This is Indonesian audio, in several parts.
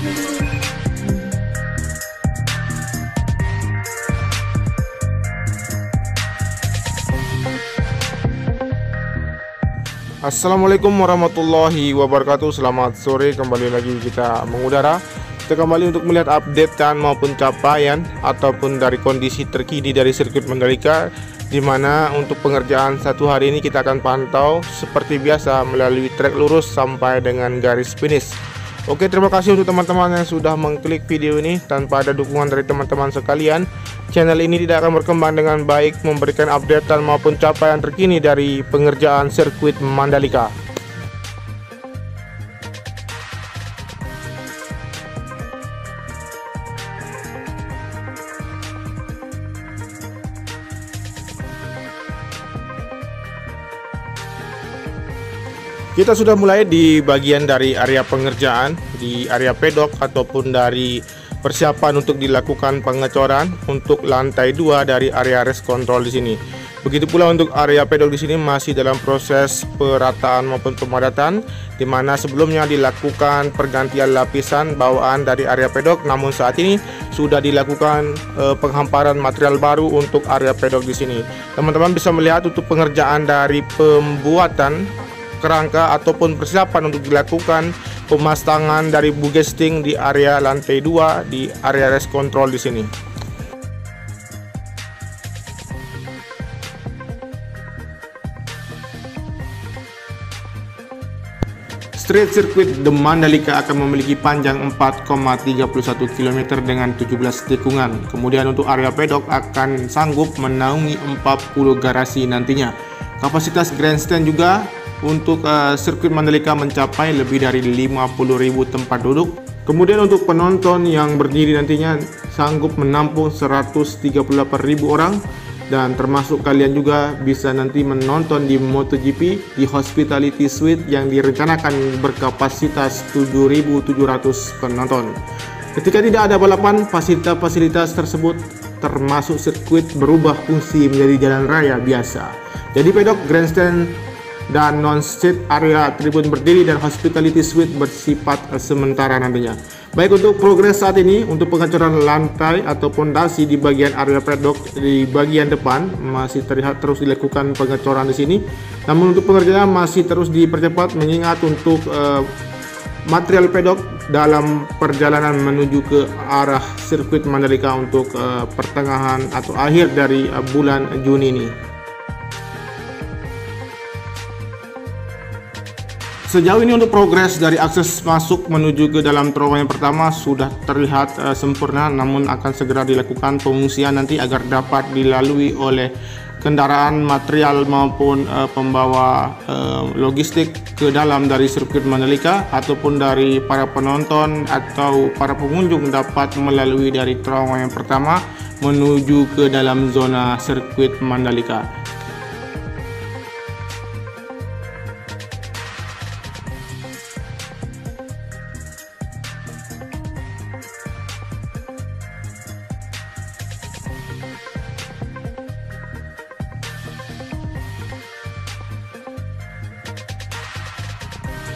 Assalamualaikum warahmatullahi wabarakatuh. Selamat sore, kembali lagi kita mengudara. Kita kembali untuk melihat update dan maupun capaian ataupun dari kondisi terkini dari sirkuit Mandalika, di mana untuk pengerjaan satu hari ini kita akan pantau seperti biasa melalui trek lurus sampai dengan garis finish. Oke, terima kasih untuk teman-teman yang sudah mengklik video ini. Tanpa ada dukungan dari teman-teman sekalian, channel ini tidak akan berkembang dengan baik, memberikan update dan maupun capaian terkini dari pengerjaan sirkuit Mandalika. Kita sudah mulai di bagian dari area pengerjaan, di area pedok ataupun dari persiapan untuk dilakukan pengecoran untuk lantai 2 dari area race control di sini. Begitu pula untuk area pedok di sini masih dalam proses perataan maupun pemadatan, di mana sebelumnya dilakukan pergantian lapisan bawaan dari area pedok, namun saat ini sudah dilakukan penghamparan material baru untuk area pedok di sini. Teman-teman bisa melihat untuk pengerjaan dari pembuatan kerangka ataupun persiapan untuk dilakukan pemasangan dari bugesting di area lantai 2 di area race control di sini. Street Circuit The Mandalika akan memiliki panjang 4,31 km dengan 17 tikungan. Kemudian untuk area pedok akan sanggup menaungi 40 garasi nantinya. Kapasitas grandstand juga untuk sirkuit Mandalika mencapai lebih dari 50.000 tempat duduk. Kemudian untuk penonton yang berdiri nantinya sanggup menampung 138.000 orang, dan termasuk kalian juga bisa nanti menonton di MotoGP di Hospitality Suite yang direncanakan berkapasitas 7.700 penonton. Ketika tidak ada balapan, fasilitas-fasilitas tersebut termasuk sirkuit berubah fungsi menjadi jalan raya biasa. Jadi pedok, grandstand dan non-seat area tribun berdiri dan hospitality suite bersifat sementara nantinya. Baik, untuk progres saat ini untuk pengecoran lantai atau pondasi di bagian area pedok di bagian depan masih terlihat terus dilakukan pengecoran di sini. Namun untuk pengerjaan masih terus dipercepat mengingat untuk material pedok dalam perjalanan menuju ke arah sirkuit Mandalika untuk pertengahan atau akhir dari bulan Juni ini. Sejauh ini untuk progres dari akses masuk menuju ke dalam terowongan pertama sudah terlihat sempurna, namun akan segera dilakukan pengungsian nanti agar dapat dilalui oleh kendaraan material maupun pembawa logistik ke dalam dari sirkuit Mandalika, ataupun dari para penonton atau para pengunjung dapat melalui dari terowongan pertama menuju ke dalam zona sirkuit Mandalika.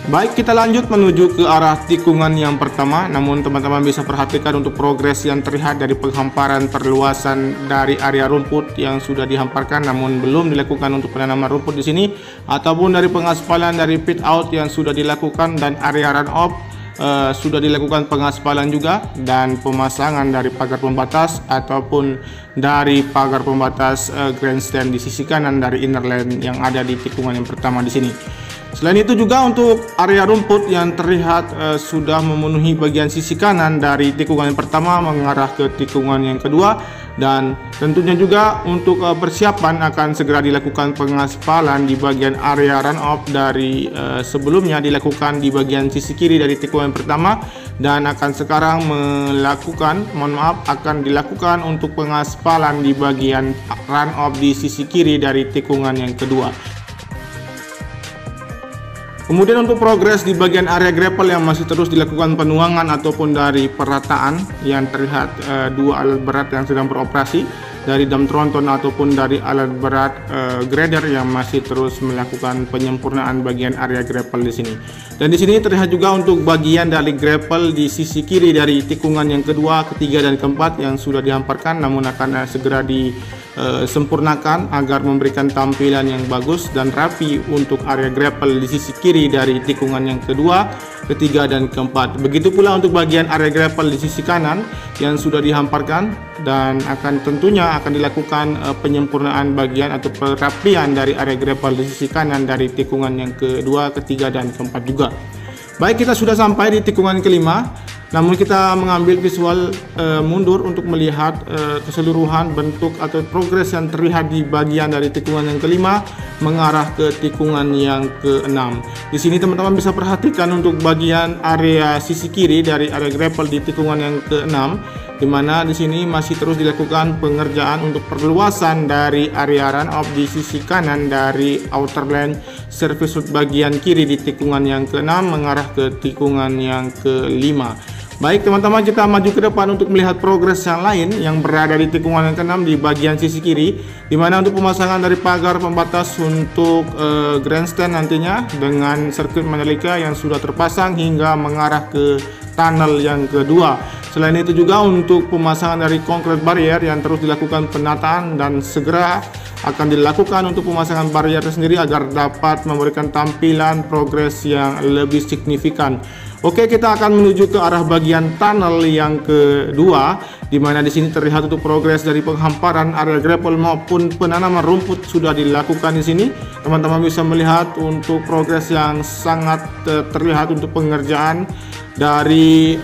Baik, kita lanjut menuju ke arah tikungan yang pertama. Namun teman-teman bisa perhatikan untuk progres yang terlihat dari penghamparan perluasan dari area rumput yang sudah dihamparkan namun belum dilakukan untuk penanaman rumput di sini, ataupun dari pengaspalan dari pit out yang sudah dilakukan, dan area run off sudah dilakukan pengaspalan juga, dan pemasangan dari pagar pembatas ataupun dari pagar pembatas grandstand di sisi kanan dari inner lane yang ada di tikungan yang pertama di sini. Selain itu juga untuk area rumput yang terlihat sudah memenuhi bagian sisi kanan dari tikungan yang pertama mengarah ke tikungan yang kedua, dan tentunya juga untuk persiapan akan segera dilakukan pengaspalan di bagian area run off dari sebelumnya dilakukan di bagian sisi kiri dari tikungan yang pertama, dan akan sekarang akan dilakukan untuk pengaspalan di bagian run off di sisi kiri dari tikungan yang kedua. Kemudian untuk progres di bagian area gravel yang masih terus dilakukan penuangan ataupun dari perataan, yang terlihat dua alat berat yang sedang beroperasi. dari dam tronton ataupun dari alat berat grader yang masih terus melakukan penyempurnaan bagian area grapple di sini. Dan di sini terlihat juga untuk bagian dari grapple di sisi kiri dari tikungan yang kedua, ketiga, dan keempat yang sudah dihamparkan, namun akan segera disempurnakan agar memberikan tampilan yang bagus dan rapi untuk area grapple di sisi kiri dari tikungan yang kedua, ketiga, dan keempat. Begitu pula untuk bagian area grapple di sisi kanan yang sudah dihamparkan, dan tentunya akan dilakukan penyempurnaan bagian atau perapian dari area grapple di sisi kanan dari tikungan yang kedua, ketiga, dan keempat juga. Baik, kita sudah sampai di tikungan kelima, namun kita mengambil visual mundur untuk melihat keseluruhan bentuk atau progres yang terlihat di bagian dari tikungan yang kelima mengarah ke tikungan yang keenam. Di sini teman-teman bisa perhatikan untuk bagian area sisi kiri dari area grapple di tikungan yang keenam, di mana di sini masih terus dilakukan pengerjaan untuk perluasan dari area run off di sisi kanan dari outer lane surface hood bagian kiri di tikungan yang keenam mengarah ke tikungan yang kelima. Baik teman-teman, kita maju ke depan untuk melihat progres yang lain yang berada di tikungan yang keenam di bagian sisi kiri, di mana untuk pemasangan dari pagar pembatas untuk grandstand nantinya dengan sirkuit Mandalika yang sudah terpasang hingga mengarah ke tunnel yang kedua. Selain itu juga untuk pemasangan dari concrete barrier yang terus dilakukan penataan dan segera akan dilakukan untuk pemasangan barrier sendiri agar dapat memberikan tampilan progres yang lebih signifikan. Oke, kita akan menuju ke arah bagian tunnel yang kedua, di mana di sini terlihat untuk progres dari penghamparan area grapple maupun penanaman rumput sudah dilakukan di sini. Teman-teman bisa melihat untuk progres yang sangat terlihat untuk pengerjaan dari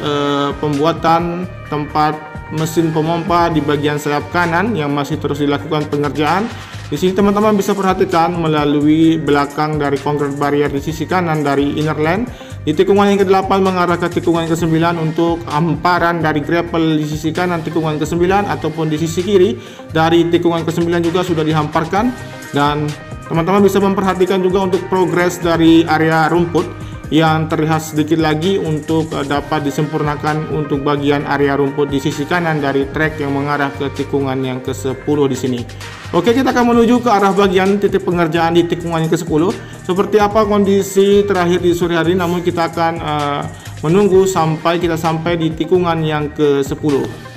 pembuatan tempat mesin pemompa di bagian sayap kanan yang masih terus dilakukan pengerjaan. Di sini teman-teman bisa perhatikan melalui belakang dari concrete barrier di sisi kanan dari inner lane. Di tikungan yang ke-8 mengarah ke tikungan ke-9 untuk hamparan dari grapple di sisi kanan tikungan ke-9 ataupun di sisi kiri dari tikungan ke-9 juga sudah dihamparkan. Dan teman-teman bisa memperhatikan juga untuk progres dari area rumput yang terlihat sedikit lagi untuk dapat disempurnakan untuk bagian area rumput di sisi kanan dari trek yang mengarah ke tikungan yang ke-10 di sini. Oke, kita akan menuju ke arah bagian titik pengerjaan di tikungan yang ke-10. Seperti apa kondisi terakhir di sore hari, namun kita akan menunggu sampai kita sampai di tikungan yang ke-10.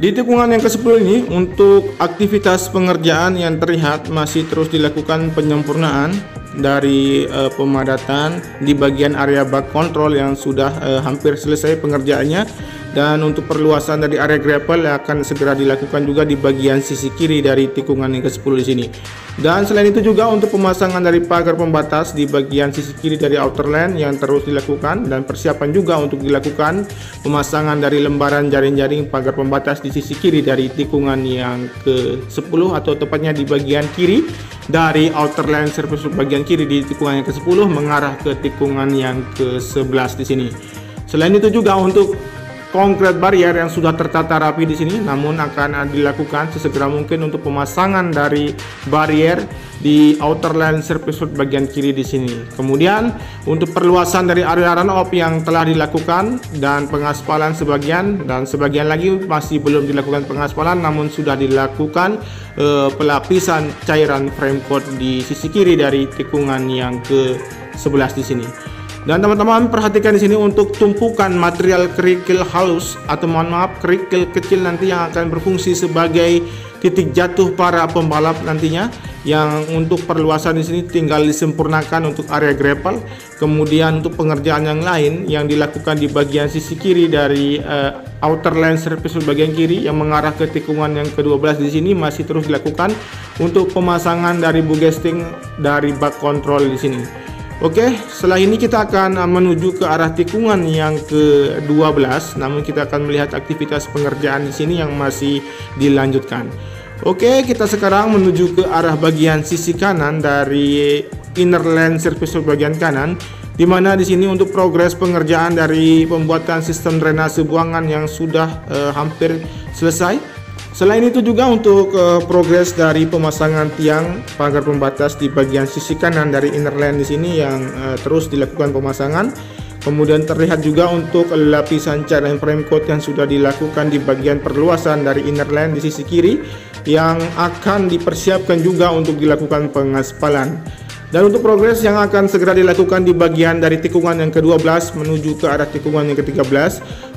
Di tikungan yang ke-10 ini untuk aktivitas pengerjaan yang terlihat masih terus dilakukan penyempurnaan dari pemadatan di bagian area bak control yang sudah hampir selesai pengerjaannya, dan untuk perluasan dari area grapple akan segera dilakukan juga di bagian sisi kiri dari tikungan yang ke-10 di sini. Dan selain itu juga untuk pemasangan dari pagar pembatas di bagian sisi kiri dari outer lane yang terus dilakukan, dan persiapan juga untuk dilakukan pemasangan dari lembaran jaring-jaring pagar pembatas di sisi kiri dari tikungan yang ke-10 atau tepatnya di bagian kiri dari outer lane surface bagian kiri di tikungan yang ke-10 mengarah ke tikungan yang ke-11 di sini. Selain itu juga untuk concrete barrier yang sudah tertata rapi di sini, namun akan dilakukan sesegera mungkin untuk pemasangan dari barrier di outer lane surface hood bagian kiri di sini. Kemudian untuk perluasan dari area run off yang telah dilakukan dan pengaspalan sebagian, dan sebagian lagi masih belum dilakukan pengaspalan namun sudah dilakukan pelapisan cairan frame coat di sisi kiri dari tikungan yang ke-11 di sini. Dan teman-teman perhatikan di sini untuk tumpukan material kerikil halus atau mohon maaf kerikil kecil nanti yang akan berfungsi sebagai titik jatuh para pembalap nantinya, yang untuk perluasan di sini tinggal disempurnakan untuk area grapple. Kemudian untuk pengerjaan yang lain yang dilakukan di bagian sisi kiri dari outer lane surface bagian kiri yang mengarah ke tikungan yang ke-12 di sini masih terus dilakukan untuk pemasangan dari bugesting dari bak control di sini. Oke, setelah ini kita akan menuju ke arah tikungan yang ke-12, namun kita akan melihat aktivitas pengerjaan di sini yang masih dilanjutkan. Oke, kita sekarang menuju ke arah bagian sisi kanan dari inner lane surface road bagian kanan, di mana di sini untuk progres pengerjaan dari pembuatan sistem drainase buangan yang sudah hampir selesai. Selain itu juga untuk progres dari pemasangan tiang pagar pembatas di bagian sisi kanan dari inner lane di sini yang terus dilakukan pemasangan. Kemudian terlihat juga untuk lapisan cat dan frame coat yang sudah dilakukan di bagian perluasan dari inner lane di sisi kiri yang akan dipersiapkan juga untuk dilakukan pengaspalan. Dan untuk progres yang akan segera dilakukan di bagian dari tikungan yang ke-12 menuju ke arah tikungan yang ke-13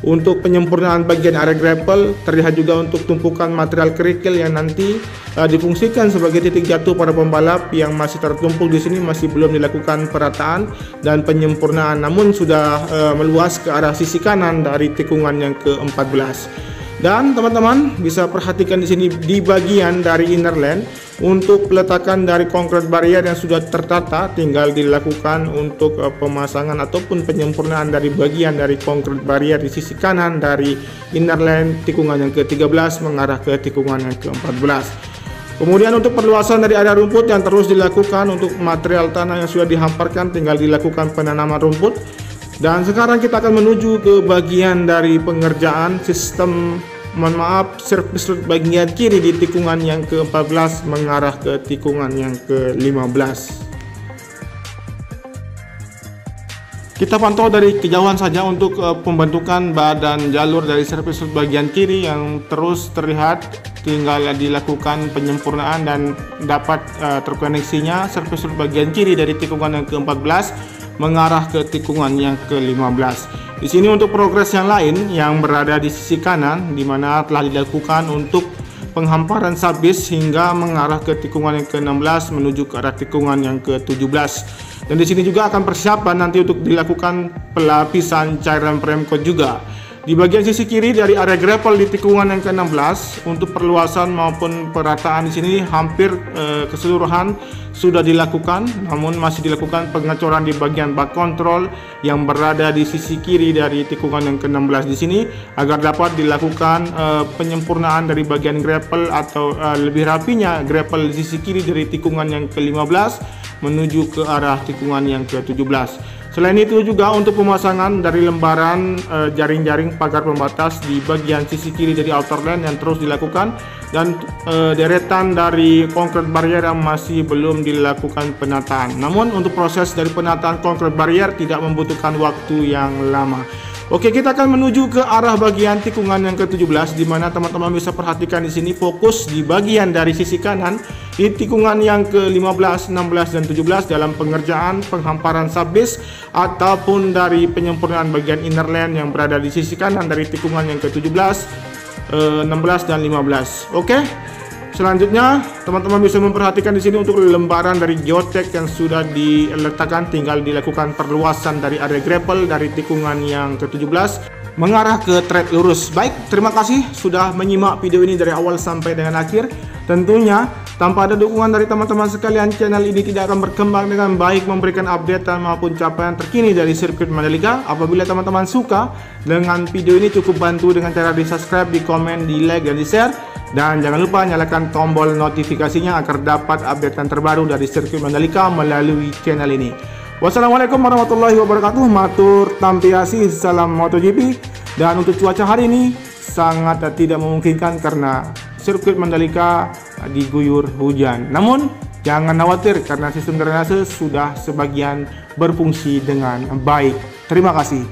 untuk penyempurnaan bagian area gravel, terlihat juga untuk tumpukan material kerikil yang nanti difungsikan sebagai titik jatuh para pembalap yang masih tertumpuk di sini, masih belum dilakukan perataan dan penyempurnaan, namun sudah meluas ke arah sisi kanan dari tikungan yang ke-14. Dan teman-teman bisa perhatikan di sini di bagian dari inner lane untuk peletakan dari konkret barrier yang sudah tertata, tinggal dilakukan untuk pemasangan ataupun penyempurnaan dari bagian dari konkret barrier di sisi kanan dari inner lane tikungan yang ke-13 mengarah ke tikungan yang ke-14. Kemudian untuk perluasan dari area rumput yang terus dilakukan untuk material tanah yang sudah dihamparkan, tinggal dilakukan penanaman rumput. Dan sekarang kita akan menuju ke bagian dari pengerjaan sistem surface road bagian kiri di tikungan yang ke-14 mengarah ke tikungan yang ke-15. Kita pantau dari kejauhan saja untuk pembentukan badan jalur dari surface road bagian kiri yang terus terlihat, tinggal dilakukan penyempurnaan dan dapat terkoneksinya surface road bagian kiri dari tikungan yang ke-14 mengarah ke tikungan yang ke-15. Di sini untuk progres yang lain yang berada di sisi kanan, di mana telah dilakukan untuk penghamparan sabis hingga mengarah ke tikungan yang ke-16 menuju ke arah tikungan yang ke-17. Dan di sini juga akan persiapan nanti untuk dilakukan pelapisan cairan frame coat juga. Di bagian sisi kiri dari area gravel di tikungan yang ke-16 untuk perluasan maupun perataan di sini hampir keseluruhan sudah dilakukan, namun masih dilakukan pengecoran di bagian bak kontrol yang berada di sisi kiri dari tikungan yang ke-16 di sini agar dapat dilakukan penyempurnaan dari bagian gravel atau lebih rapinya gravel di sisi kiri dari tikungan yang ke-15 menuju ke arah tikungan yang ke-17. Selain itu juga untuk pemasangan dari lembaran jaring-jaring pagar pembatas di bagian sisi kiri dari outer lane yang terus dilakukan, dan deretan dari konkret barrier yang masih belum dilakukan penataan. Namun untuk proses dari penataan konkret barrier tidak membutuhkan waktu yang lama. Oke, kita akan menuju ke arah bagian tikungan yang ke-17, di mana teman-teman bisa perhatikan di sini fokus di bagian dari sisi kanan di tikungan yang ke-15, 16 dan 17 dalam pengerjaan penghamparan subbase ataupun dari penyempurnaan bagian inner lane yang berada di sisi kanan dari tikungan yang ke-17, 16 dan 15. Oke. Selanjutnya, teman-teman bisa memperhatikan di sini untuk lembaran dari geotek yang sudah diletakkan, tinggal dilakukan perluasan dari area gravel dari tikungan yang ke-17 mengarah ke trek lurus. Baik, terima kasih sudah menyimak video ini dari awal sampai dengan akhir. Tentunya, tanpa ada dukungan dari teman-teman sekalian, channel ini tidak akan berkembang dengan baik, memberikan update maupun capaian terkini dari sirkuit Mandalika. Apabila teman-teman suka dengan video ini, cukup bantu dengan cara di subscribe, di komen, di like, dan di share. Dan jangan lupa nyalakan tombol notifikasinya agar dapat update terbaru dari sirkuit Mandalika melalui channel ini. Wassalamualaikum warahmatullahi wabarakatuh. Matur tampiasi, salam MotoGP. Dan untuk cuaca hari ini sangat tidak memungkinkan karena sirkuit Mandalika diguyur hujan. Namun jangan khawatir karena sistem drainase sudah sebagian berfungsi dengan baik. Terima kasih.